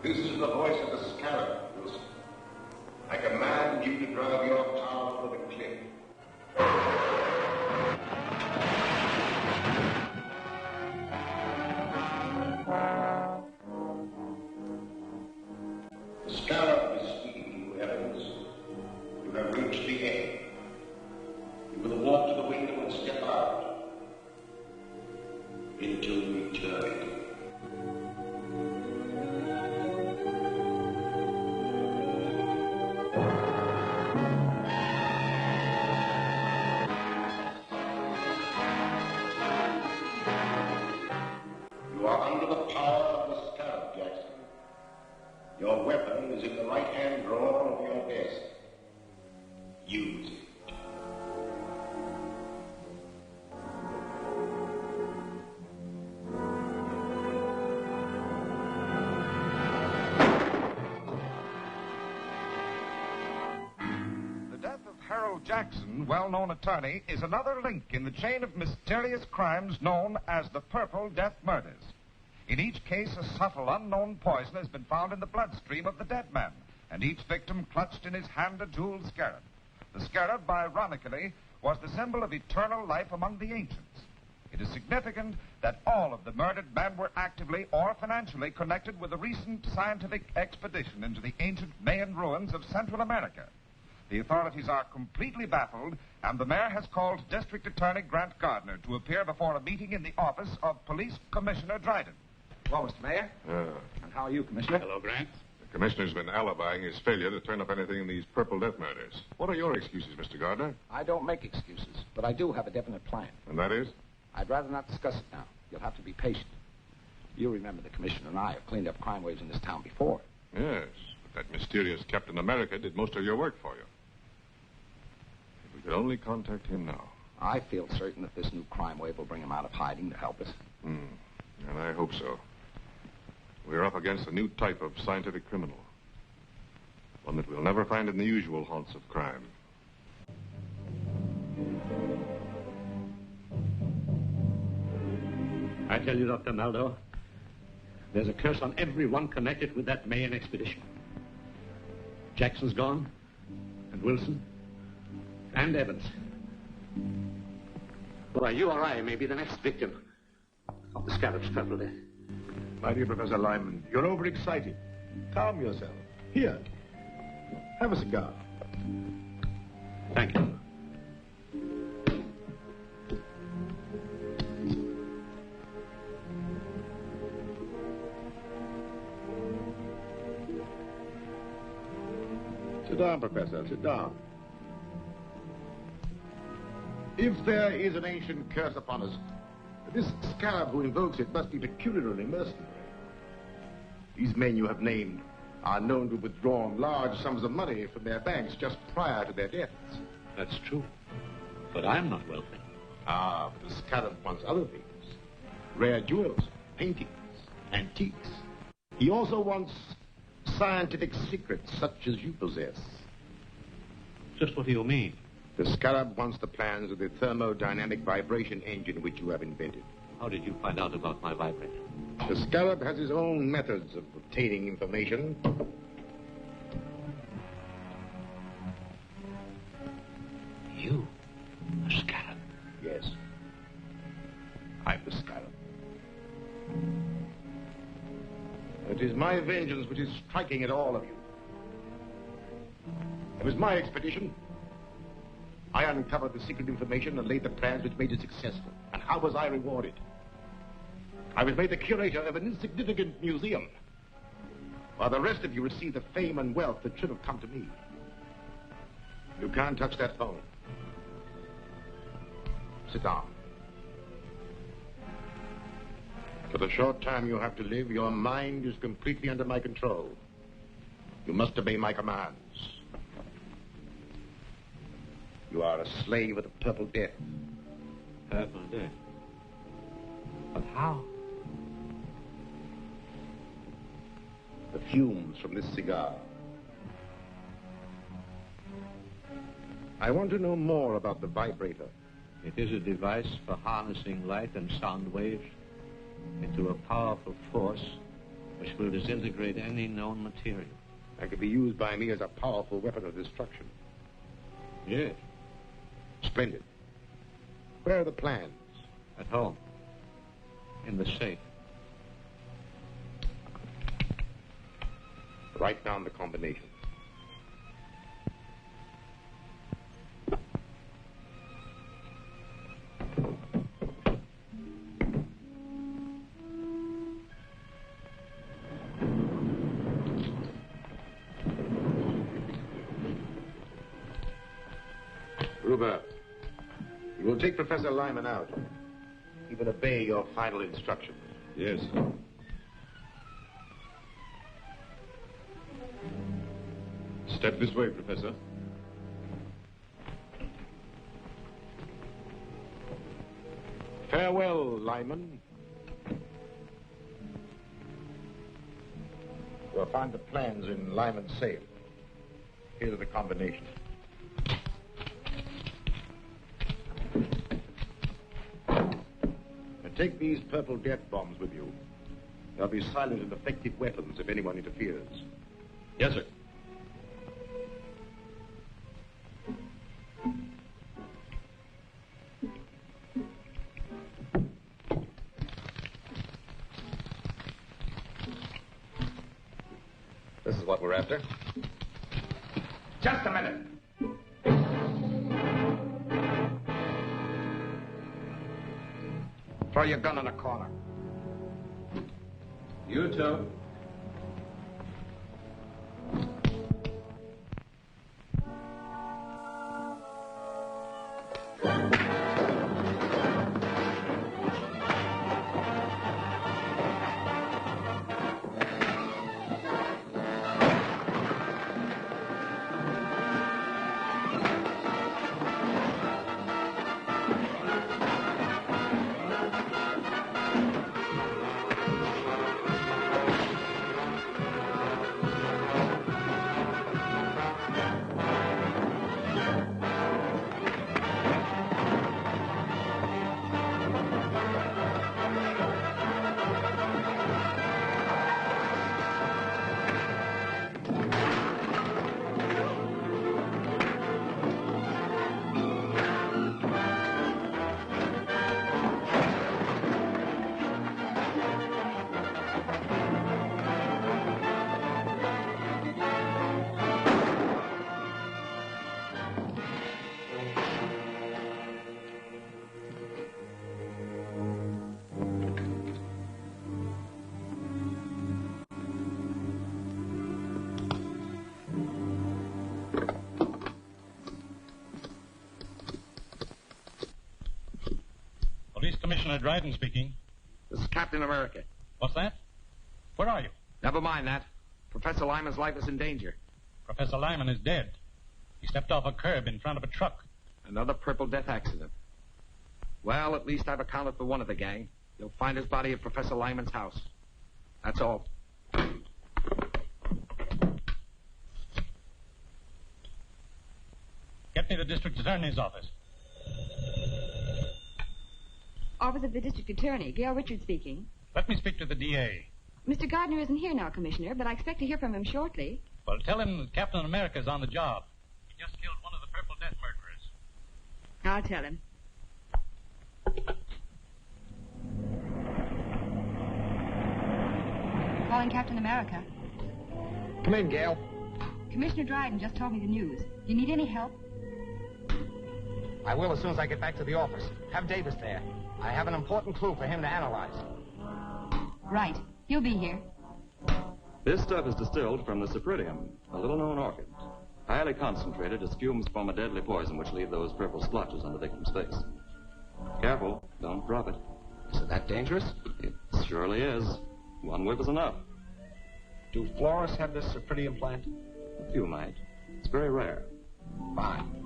This is the voice of the scarab, Wilson. I command you to drive your car over the cliff. The scarab is speaking to you, Evans. You have reached the end. You will walk to the window and step out into eternity. You are under the power of the scarab, Jackson. Your weapon is in the right-hand drawer of your desk. Use it. The death of Harold Jackson, well-known attorney, is another link in the chain of mysterious crimes known as the Purple Death Murders. In each case, a subtle, unknown poison has been found in the bloodstream of the dead man, and each victim clutched in his hand a jeweled scarab. The scarab, ironically, was the symbol of eternal life among the ancients. It is significant that all of the murdered men were actively or financially connected with a recent scientific expedition into the ancient Mayan ruins of Central America. The authorities are completely baffled, and the mayor has called District Attorney Grant Gardner to appear before a meeting in the office of Police Commissioner Dryden. Well, Mr. Mayor. And how are you, Commissioner? Hello, Grant. The commissioner's been alibying his failure to turn up anything in these Purple Death Murders. What are your excuses, Mr. Gardner? I don't make excuses, but I do have a definite plan. And that is? I'd rather not discuss it now. You'll have to be patient. You remember the commissioner and I have cleaned up crime waves in this town before. Yes, but that mysterious Captain America did most of your work for you. If we could only contact him now. I feel certain that this new crime wave will bring him out of hiding to help us. And I hope so. We're up against a new type of scientific criminal. One that we'll never find in the usual haunts of crime. I tell you, Dr. Maldo, there's a curse on everyone connected with that Mayan expedition. Jackson's gone, and Wilson, and Evans. Why, you or I may be the next victim of the scarab's purple death. My dear Professor Lyman, you're overexcited. Calm yourself. Here, have a cigar. Thank you. Sit down, Professor, sit down. If there is an ancient curse upon us, this scarab who invokes it must be peculiarly mercenary. These men you have named are known to have withdrawn large sums of money from their banks just prior to their deaths. That's true. But I'm not wealthy. Ah, but the scarab wants other things. Rare jewels, paintings, antiques. He also wants scientific secrets such as you possess. Just what do you mean? The scarab wants the plans of the thermodynamic vibration engine which you have invented. How did you find out about my vibrator? The scarab has his own methods of obtaining information. You? A scarab? Yes. I'm the scarab. It is my vengeance which is striking at all of you. It was my expedition. I uncovered the secret information and laid the plans which made it successful. And how was I rewarded? I was made the curator of an insignificant museum, while the rest of you received the fame and wealth that should have come to me. You can't touch that phone. Sit down. For the short time you have to live, your mind is completely under my control. You must obey my commands. You are a slave of the Purple Death. Purple death? But how? The fumes from this cigar. I want to know more about the vibrator. It is a device for harnessing light and sound waves into a powerful force which will disintegrate any known material. That could be used by me as a powerful weapon of destruction. Yes. Splendid. Where are the plans? At home. In the safe. Write down the combination. Gruber, you will take Professor Lyman out. He will obey your final instructions. Yes. Step this way, Professor. Farewell, Lyman. You'll find the plans in Lyman's safe. Here's the combination. And take these purple death bombs with you. They'll be silent and effective weapons if anyone interferes. Yes, sir. This is what we're after. Just a minute. Throw your gun in the corner. You too. Police Commissioner Dryden speaking. This is Captain America. What's that? Where are you? Never mind that. Professor Lyman's life is in danger. Professor Lyman is dead. He stepped off a curb in front of a truck. Another Purple Death accident. Well, at least I've accounted for one of the gang. You'll find his body at Professor Lyman's house. That's all. Get me the district attorney's office. Office of the District Attorney. Gail Richards speaking. Let me speak to the DA. Mr. Gardner isn't here now, Commissioner, but I expect to hear from him shortly. Well, tell him that Captain America's on the job. He just killed one of the Purple Death murderers. I'll tell him. Calling Captain America. Come in, Gail. Commissioner Dryden just told me the news. Do you need any help? I will as soon as I get back to the office. Have Davis there. I have an important clue for him to analyze. Right. He'll be here. This stuff is distilled from the cypripedium, a little-known orchid. Highly concentrated as fumes form a deadly poison which leave those purple splotches on the victim's face. Careful, don't drop it. Is it that dangerous? It surely is. One whiff is enough. Do florists have this cypripedium plant? A few might. It's very rare. Fine.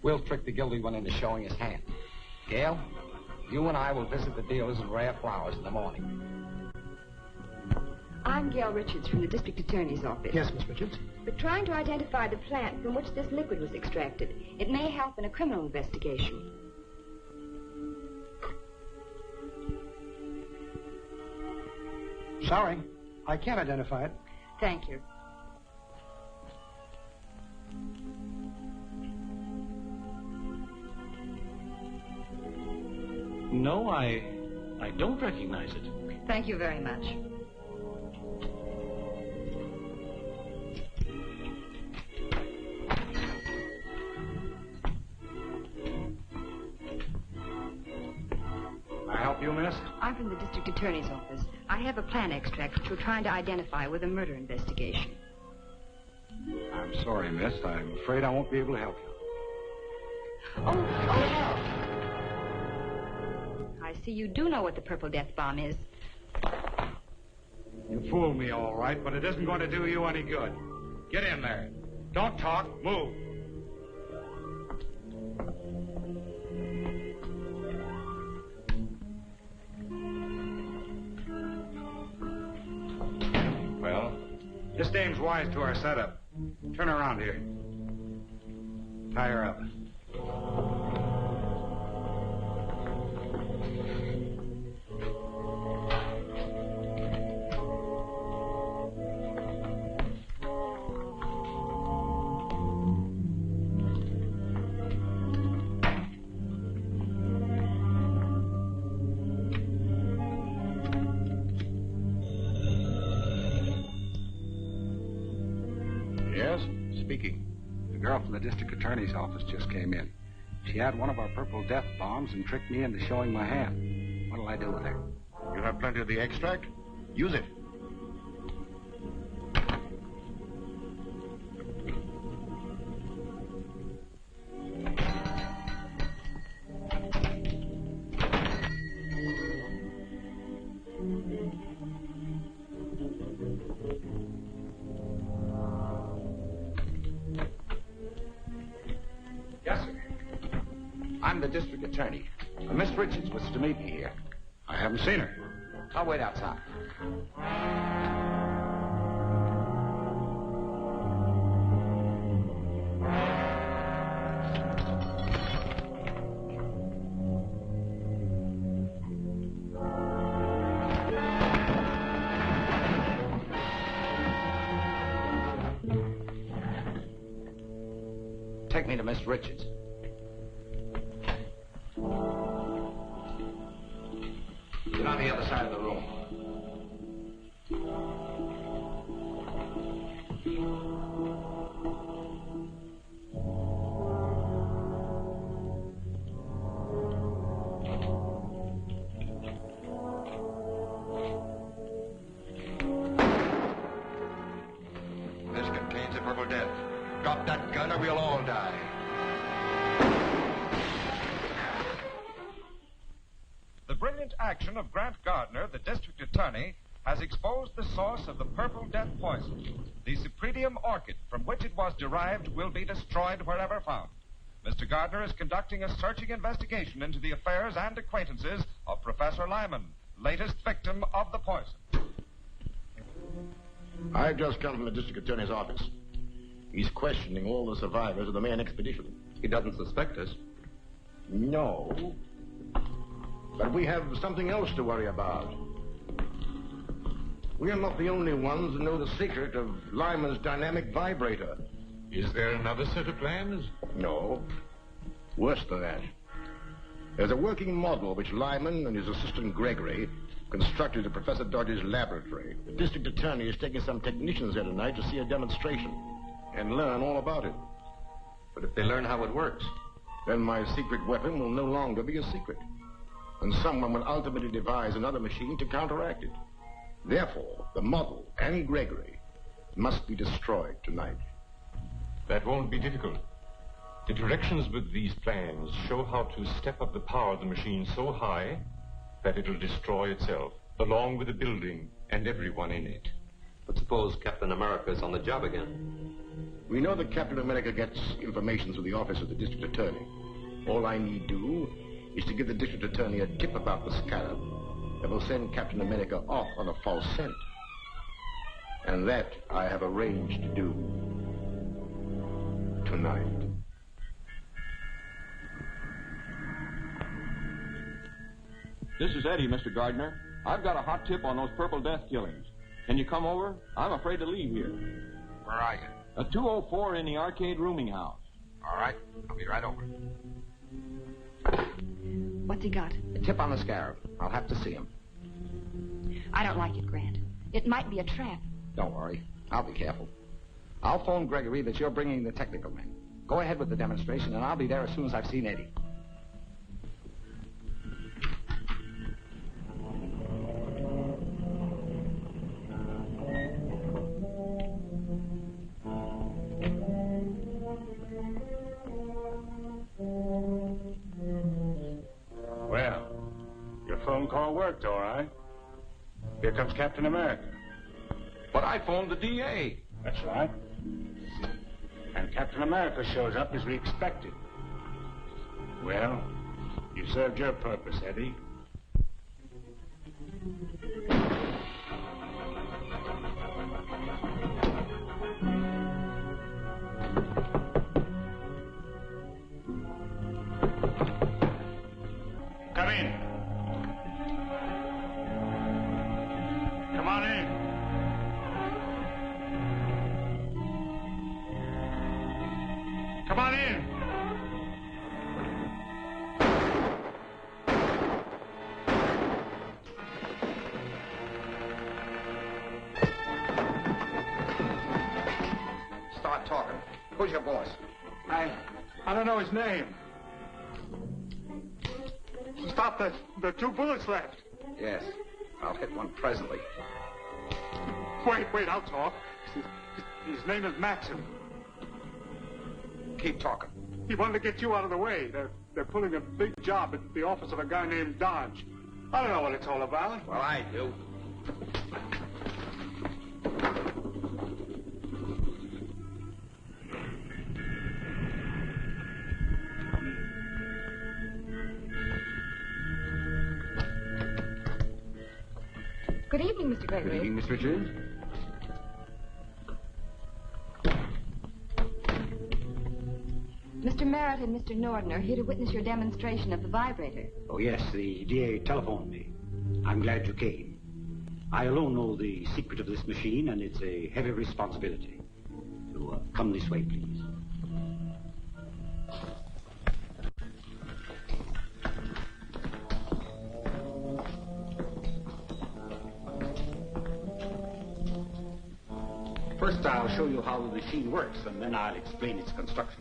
We'll trick the guilty one into showing his hand. Gail, you and I will visit the dealers in rare flowers in the morning. I'm Gail Richards from the District Attorney's office. Yes, Miss Richards? We're trying to identify the plant from which this liquid was extracted. It may help in a criminal investigation. Sorry. I can't identify it. Thank you. No, I don't recognize it. Thank you very much. Can I help you, miss? I'm from the district attorney's office. I have a plan extract which we're trying to identify with a murder investigation. I'm sorry, miss. I'm afraid I won't be able to help you. Oh, help! I see you do know what the Purple Death Bomb is. You fooled me, all right, but it isn't going to do you any good. Get in there. Don't talk. Move. Well, this dame's wise to our setup. Turn around here. Tie her up. Yes, speaking. The girl from the district attorney's office just came in. She had one of our purple death bombs and tricked me into showing my hand. What'll I do with her? You have plenty of the extract? Use it. Yes, sir. I'm the district attorney. Miss Richards was to meet me here. I haven't seen her. I'll wait outside. Take me to Miss Richards. Get on the other side of the room. This contains the Purple Death. Drop that gun or we'll all die. The brilliant action of Grant Gardner, the district attorney, has exposed the source of the Purple Death poison. The Cypripedium orchid from which it was derived will be destroyed wherever found. Mr. Gardner is conducting a searching investigation into the affairs and acquaintances of Professor Lyman, latest victim of the poison. I've just come from the district attorney's office. He's questioning all the survivors of the main expedition. He doesn't suspect us. No. But we have something else to worry about. We are not the only ones who know the secret of Lyman's dynamic vibrator. Is there another set of plans? No. Worse than that. There's a working model which Lyman and his assistant Gregory constructed at Professor Dodge's laboratory. The district attorney is taking some technicians here tonight to see a demonstration and learn all about it. But if they learn how it works, then my secret weapon will no longer be a secret. And someone will ultimately devise another machine to counteract it. Therefore, the model and Gregory must be destroyed tonight. That won't be difficult. The directions with these plans show how to step up the power of the machine so high that it'll destroy itself, along with the building and everyone in it. but suppose Captain America's on the job again. We know that Captain America gets information through the office of the district attorney. All I need do is to give the district attorney a tip about the scarab that will send Captain America off on a false scent. And that I have arranged to do tonight. This is Eddie, Mr. Gardner. I've got a hot tip on those Purple Death killings. Can you come over? I'm afraid to leave here. Where are you? 204 in the arcade rooming house. All right. I'll be right over. What's he got? A tip on the scarab. I'll have to see him. I don't like it, Grant. It might be a trap. Don't worry. I'll be careful. I'll phone Gregory that you're bringing the technical men. Go ahead with the demonstration, and I'll be there as soon as I've seen Eddie. Well, your phone call worked, all right. Here comes Captain America. But I phoned the DA. That's right. And Captain America shows up as we expected. Well, you served your purpose, Eddie. Come in. Come on in. Come on in. Start talking. Who's your boss? I don't know his name. Stop the 2 bullets left. Yes. I'll hit one presently. Wait, I'll talk. His name is Maxim. Keep talking. He wanted to get you out of the way. They're pulling a big job at the office of a guy named Dodge. I don't know what it's all about. Well, I do. Good evening, Mr. Gregory. Good evening, Miss Richards. Mr. Merritt and Mr. Norden are here to witness your demonstration of the vibrator. Oh, yes, the DA telephoned me. I'm glad you came. I alone know the secret of this machine, and it's a heavy responsibility. So, come this way, please. First, I'll show you how the machine works, and then I'll explain its construction.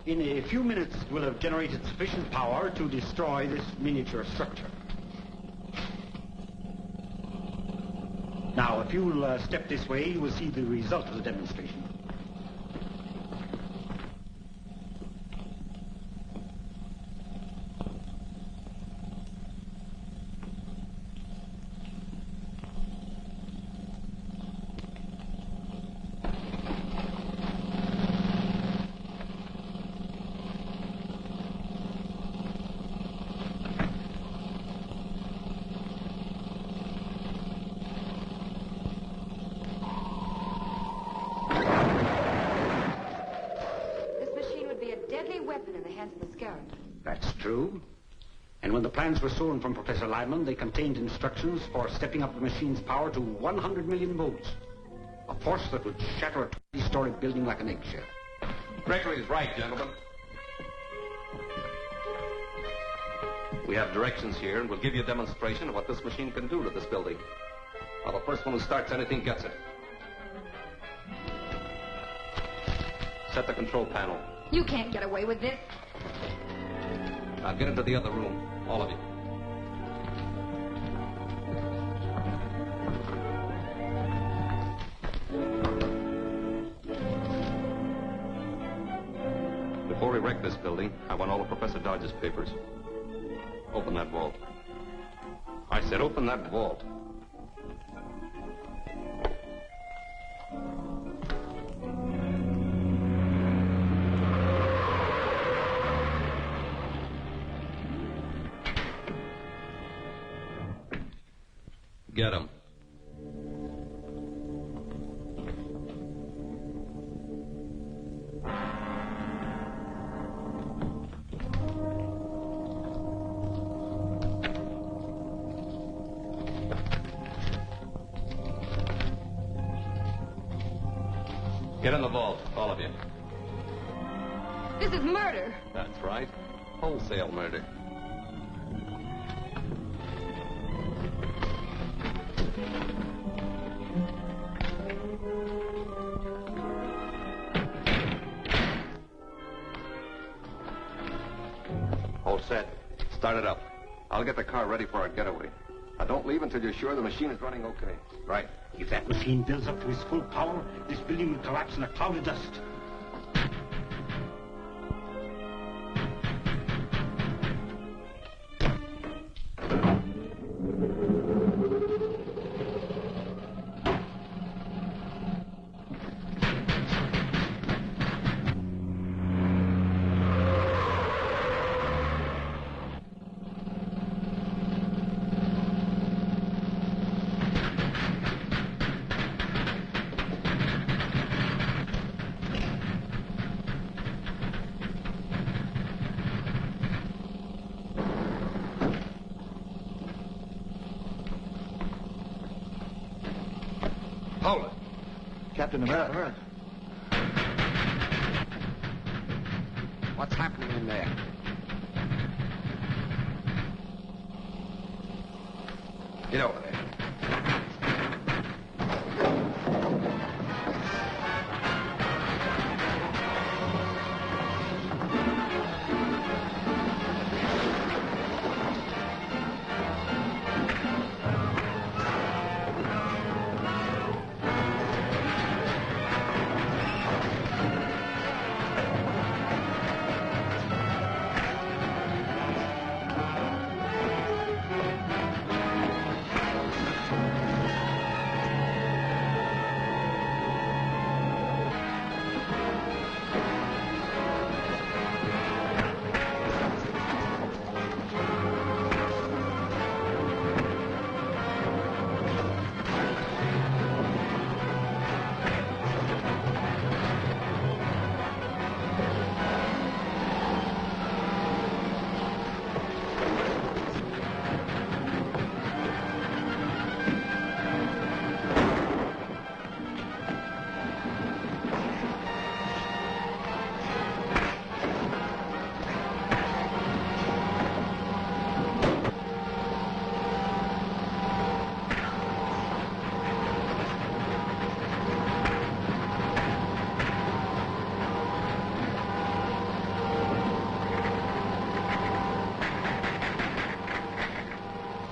In a few minutes, we'll have generated sufficient power to destroy this miniature structure. Now, if you'll step this way, you will see the result of the demonstration. That's true. And when the plans were stolen from Professor Lyman, they contained instructions for stepping up the machine's power to 100 million volts. A force that would shatter a 20-story building like an eggshell. Gregory is right, gentlemen. We have directions here, and we'll give you a demonstration of what this machine can do to this building. Now, the first one who starts anything gets it. Set the control panel. You can't get away with this. Now get into the other room, all of you. Before we wreck this building, I want all of Professor Dodge's papers. Open that vault. I said open that vault. Get him. Get in the vault, all of you. This is murder. That's right. Wholesale murder. All set. Start it up. I'll get the car ready for our getaway. Now, don't leave until you're sure the machine is running okay. Right. If that machine builds up to its full power, this building will collapse in a cloud of dust. Hold it. Captain America. What's happening in there? Get over there.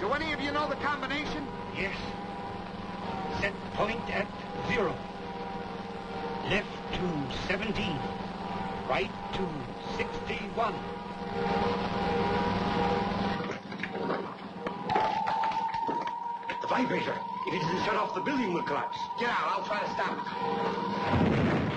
Do any of you know the combination? Yes. Set point at 0. Left to 17. Right to 61. The vibrator. If it isn't shut off, the building will collapse. Get out. I'll try to stop it.